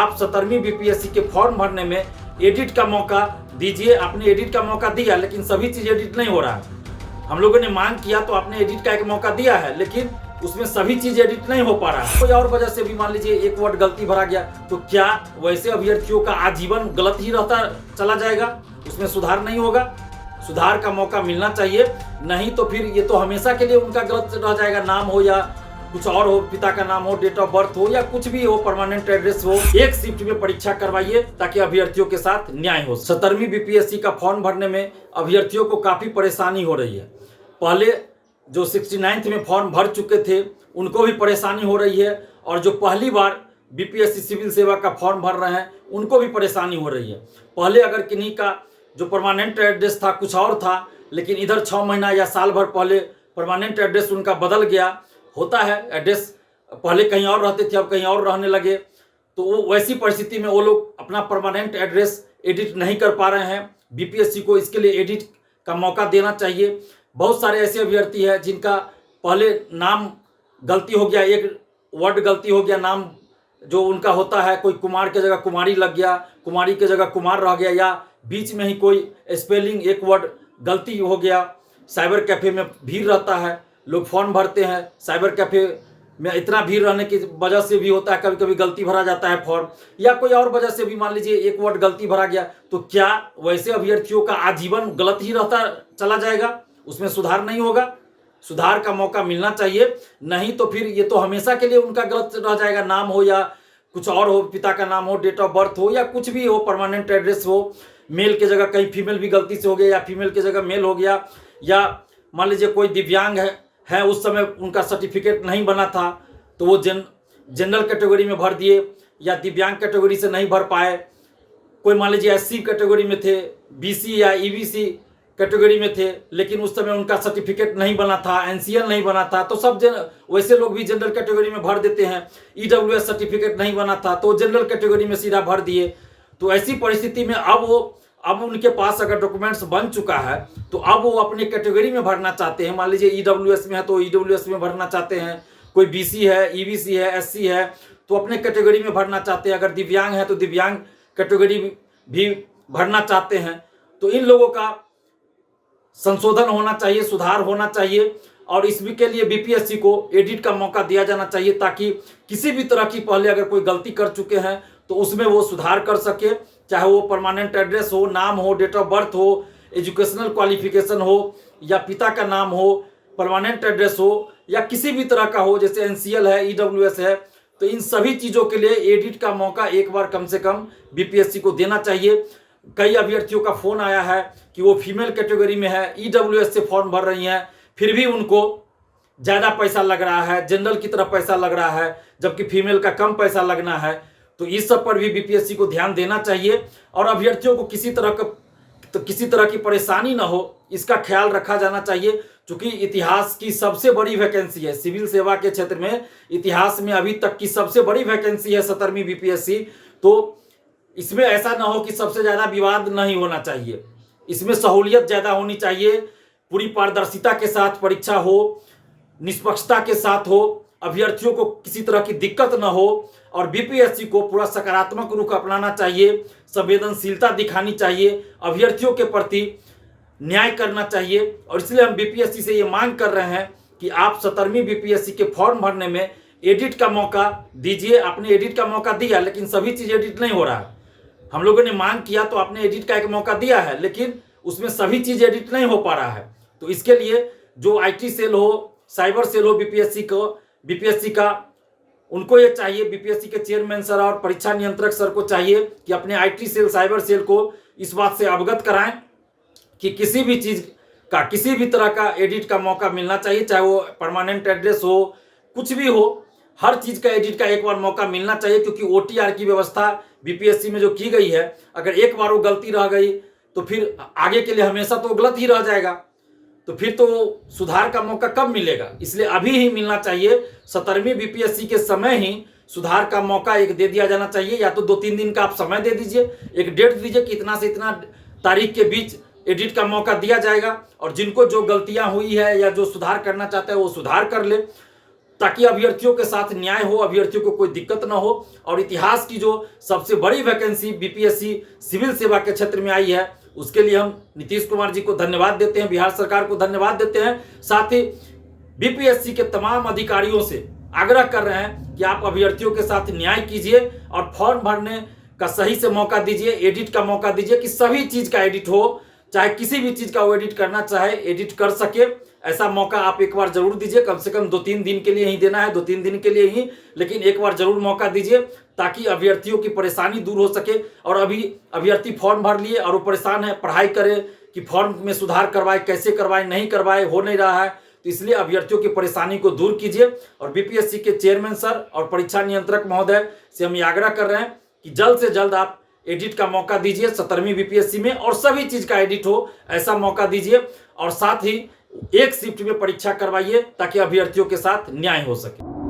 आप 17वीं बीपीएससी के फॉर्म भरने में एडिट का मौका दीजिए। आपने एडिट का मौका दिया लेकिन सभी चीज़ एडिट नहीं हो रहा है। हम लोगों ने मांग किया तो आपने एडिट का एक मौका दिया है, लेकिन उसमें सभी चीज एडिट नहीं हो पा रहा है। कोई और वजह से भी मान लीजिए एक वर्ड गलती भरा गया, तो क्या वैसे अभ्यर्थियों का आजीवन गलत ही रहता चला जाएगा? उसमें सुधार नहीं होगा? सुधार का मौका मिलना चाहिए, नहीं तो फिर ये तो हमेशा के लिए उनका गलत रह जाएगा। नाम हो या कुछ और हो, पिता का नाम हो, डेट ऑफ बर्थ हो या कुछ भी हो, परमानेंट एड्रेस हो। एक शिफ्ट में परीक्षा करवाइए ताकि अभ्यर्थियों के साथ न्याय हो। 17वीं बीपीएससी का फॉर्म भरने में अभ्यर्थियों को काफी परेशानी हो रही है। पहले जो 69th में फॉर्म भर चुके थे उनको भी परेशानी हो रही है, और जो पहली बार बीपीएससी सिविल सेवा का फॉर्म भर रहे हैं उनको भी परेशानी हो रही है। पहले अगर किन्हीं का जो परमानेंट एड्रेस था कुछ और था, लेकिन इधर 6 महीना या साल भर पहले परमानेंट एड्रेस उनका बदल गया, होता है एड्रेस पहले कहीं और रहते थे अब कहीं और रहने लगे, तो वो वैसी परिस्थिति में वो लोग अपना परमानेंट एड्रेस एडिट नहीं कर पा रहे हैं। बीपीएससी को इसके लिए एडिट का मौका देना चाहिए। बहुत सारे ऐसे अभ्यर्थी हैं जिनका पहले नाम गलती हो गया, एक वर्ड गलती हो गया, नाम जो उनका होता है, कोई कुमार की जगह कुमारी लग गया, कुमारी की जगह कुमार रह गया, या बीच में ही कोई स्पेलिंग एक वर्ड गलती हो गया। साइबर कैफ़े में भीड़ रहता है, लोग फॉर्म भरते हैं, साइबर कैफ़े में इतना भीड़ रहने की वजह से भी होता है कभी कभी गलती भरा जाता है फॉर्म, या कोई और वजह से भी मान लीजिए एक वर्ड गलती भरा गया, तो क्या वैसे अभ्यर्थियों का आजीवन गलत ही रहता चला जाएगा? उसमें सुधार नहीं होगा? सुधार का मौका मिलना चाहिए, नहीं तो फिर ये तो हमेशा के लिए उनका गलत रह जाएगा। नाम हो या कुछ और हो, पिता का नाम हो, डेट ऑफ बर्थ हो या कुछ भी हो, परमानेंट एड्रेस हो, मेल की जगह कहीं फीमेल भी गलती से हो गया या फीमेल की जगह मेल हो गया, या मान लीजिए कोई दिव्यांग है उस समय उनका सर्टिफिकेट नहीं बना था तो वो जनरल कैटेगरी में भर दिए, या दिव्यांग कैटेगरी से नहीं भर पाए। कोई मान लीजिए एससी कैटेगरी में थे, बीसी या ईबीसी कैटेगरी में थे, लेकिन उस समय उनका सर्टिफिकेट नहीं बना था, एनसीएल नहीं बना था, तो सब वैसे लोग भी जनरल कैटेगरी में भर देते हैं। ईडब्ल्यूएस सर्टिफिकेट नहीं बना था तो जनरल कैटेगरी में सीधा भर दिए। तो ऐसी परिस्थिति में अब उनके पास अगर डॉक्यूमेंट्स बन चुका है तो अब वो अपने कैटेगरी में भरना चाहते हैं। मान लीजिए ईडब्ल्यूएस में है तो ईडब्ल्यूएस में भरना चाहते हैं, कोई बीसी है, ईबीसी है, एससी है तो अपने कैटेगरी में भरना चाहते हैं, अगर दिव्यांग है तो दिव्यांग कैटेगरी भी भरना चाहते हैं। तो इन लोगों का संशोधन होना चाहिए, सुधार होना चाहिए, और इसमें के लिए बीपीएससी को एडिट का मौका दिया जाना चाहिए ताकि किसी भी तरह की पहले अगर कोई गलती कर चुके हैं तो उसमें वो सुधार कर सके, चाहे वो परमानेंट एड्रेस हो, नाम हो, डेट ऑफ बर्थ हो, एजुकेशनल क्वालिफिकेशन हो, या पिता का नाम हो, परमानेंट एड्रेस हो, या किसी भी तरह का हो, जैसे एनसीएल है, ईडब्ल्यूएस है। तो इन सभी चीज़ों के लिए एडिट का मौका एक बार कम से कम बीपीएससी को देना चाहिए। कई अभ्यर्थियों का फोन आया है कि वो फीमेल कैटेगरी में है, ईडब्ल्यूएस से फॉर्म भर रही हैं, फिर भी उनको ज़्यादा पैसा लग रहा है, जनरल की तरफ पैसा लग रहा है, जबकि फीमेल का कम पैसा लगना है। तो इस सब पर भी बीपीएससी को ध्यान देना चाहिए, और अभ्यर्थियों को किसी तरह की परेशानी ना हो इसका ख्याल रखा जाना चाहिए। क्योंकि इतिहास की सबसे बड़ी वैकेंसी है सिविल सेवा के क्षेत्र में, इतिहास में अभी तक की सबसे बड़ी वैकेंसी है 17वीं बीपीएससी। तो इसमें ऐसा ना हो कि सबसे ज़्यादा विवाद नहीं होना चाहिए, इसमें सहूलियत ज़्यादा होनी चाहिए, पूरी पारदर्शिता के साथ परीक्षा हो, निष्पक्षता के साथ हो, अभ्यर्थियों को किसी तरह की दिक्कत न हो, और बीपीएससी को पूरा सकारात्मक रुख अपनाना चाहिए, संवेदनशीलता दिखानी चाहिए, अभ्यर्थियों के प्रति न्याय करना चाहिए। और इसलिए हम बीपीएससी से ये मांग कर रहे हैं कि आप 17वीं बीपीएससी के फॉर्म भरने में एडिट का मौका दीजिए। आपने एडिट का मौका दिया लेकिन सभी चीज़ एडिट नहीं हो रहा है। हम लोगों ने मांग किया तो आपने एडिट का एक मौका दिया है, लेकिन उसमें सभी चीज़ एडिट नहीं हो पा रहा है। तो इसके लिए जो आईटी सेल हो, साइबर सेल हो बीपीएससी का, उनको ये चाहिए, बीपीएससी के चेयरमैन सर और परीक्षा नियंत्रक सर को चाहिए कि अपने आईटी सेल, साइबर सेल को इस बात से अवगत कराएं कि किसी भी चीज़ का, किसी भी तरह का एडिट का मौका मिलना चाहिए, चाहे वो परमानेंट एड्रेस हो, कुछ भी हो, हर चीज़ का एडिट का एक बार मौका मिलना चाहिए। क्योंकि ओटीआर की व्यवस्था बीपीएससी में जो की गई है, अगर एक बार वो गलती रह गई तो फिर आगे के लिए हमेशा तो गलत ही रह जाएगा, तो फिर तो सुधार का मौका कब मिलेगा? इसलिए अभी ही मिलना चाहिए। 17वीं बीपीएससी के समय ही सुधार का मौका एक दे दिया जाना चाहिए, या तो 2-3 दिन का आप समय दे दीजिए, एक डेट दीजिए कि इतना से इतना तारीख के बीच एडिट का मौका दिया जाएगा, और जिनको जो गलतियां हुई है या जो सुधार करना चाहता है वो सुधार कर ले। ताकि अभ्यर्थियों के साथ न्याय हो, अभ्यर्थियों को कोई दिक्कत ना हो। और इतिहास की जो सबसे बड़ी वैकेंसी बीपीएससी सिविल सेवा के क्षेत्र में आई है, उसके लिए हम नीतीश कुमार जी को धन्यवाद देते हैं, बिहार सरकार को धन्यवाद देते हैं। साथ ही बीपीएससी के तमाम अधिकारियों से आग्रह कर रहे हैं कि आप अभ्यर्थियों के साथ न्याय कीजिए और फॉर्म भरने का सही से मौका दीजिए, एडिट का मौका दीजिए कि सभी चीज का एडिट हो, चाहे किसी भी चीज का वो एडिट करना चाहे एडिट कर सके। ऐसा मौका आप एक बार जरूर दीजिए, कम से कम 2-3 दिन के लिए ही देना है, 2-3 दिन के लिए ही, लेकिन एक बार जरूर मौका दीजिए ताकि अभ्यर्थियों की परेशानी दूर हो सके। और अभी अभ्यर्थी फॉर्म भर लिए और वो परेशान है, पढ़ाई करे कि फॉर्म में सुधार करवाए, कैसे करवाए, नहीं करवाए, हो नहीं रहा है, तो इसलिए अभ्यर्थियों की परेशानी को दूर कीजिए। और बीपीएससी के चेयरमैन सर और परीक्षा नियंत्रक महोदय से हम ये आग्रह कर रहे हैं कि जल्द से जल्द आप एडिट का मौका दीजिए 17वीं बीपीएससी में, और सभी चीज का एडिट हो ऐसा मौका दीजिए। और साथ ही एक शिफ्ट में परीक्षा करवाइए ताकि अभ्यर्थियों के साथ न्याय हो सके।